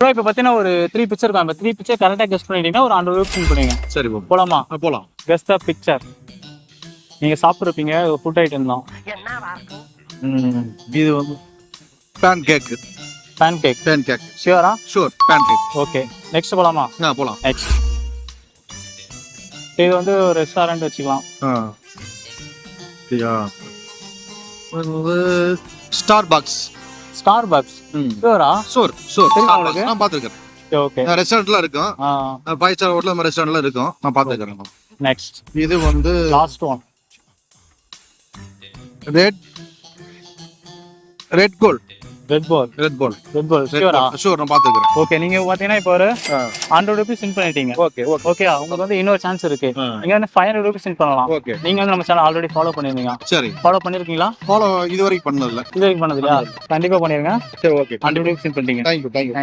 Bro இப்போ பார்த்தீங்கன்னா ஒரு 3 பிக்சர் இருக்கும். அந்த 3 பிக்சர் கரெக்டாக கெஸ்ட் பண்ணிட்டீங்கன்னா ஒரு 100 ரூபீஸ் பண்ணுவீங்க. சரி போலாமா? போலாம். Guess the picture. நீங்க சாப்பிட்ருப்பீங்க ஃபுட் ஐட்டம் தான். இது வந்து பேன் கேக். ஷியோரா? Sure pancake. Okay next போலாமா? போலாம். நெக்ஸ்ட் இது வந்து ஒரு ரெஸ்டாரண்ட் வச்சுக்கலாம். ஸ்டார்பக்ஸ். ஷியோரா? ஷூர் நான் பார்த்துருக்கேன். ஓகே ரெஸ்டாரண்ட்ல இருக்கும். 5 ஸ்டார் ஹோட்டல் நம்ம ரெஸ்டாரண்ட்ல இருக்கும். நான் பார்த்துருக்கேன். நெக்ஸ்ட் இது வந்து லாஸ்ட் ஒன். Red gold. ஷியோரா? ஷூர் நான் பார்த்துருக்கேன். ஓகே நீங்க பாத்தீங்கன்னா இப்போ ஒரு 100 ரூபீஸ் வின் பண்ணிட்டீங்க. ஓகே உங்களுக்கு வந்து இன்னொரு சான்ஸ் இருக்கு. நீங்க வந்து 500 ரூபீஸ் வின் பண்ணலாம். நீங்க வந்து நம்ம சேனல் ஆல்ரெடி ஃபாலோ பண்ணிருந்தீங்க. சரி ஃபாலோ பண்ணிருக்கீங்களா? ஃபாலோ இது வரைக்கும் பண்ணதில்ல. கண்டிப்பா பண்ணிருங்க. சரி ஓகே 100 ரூபீஸ் வின் பண்ணிட்டீங்க. தேங்க்யூ.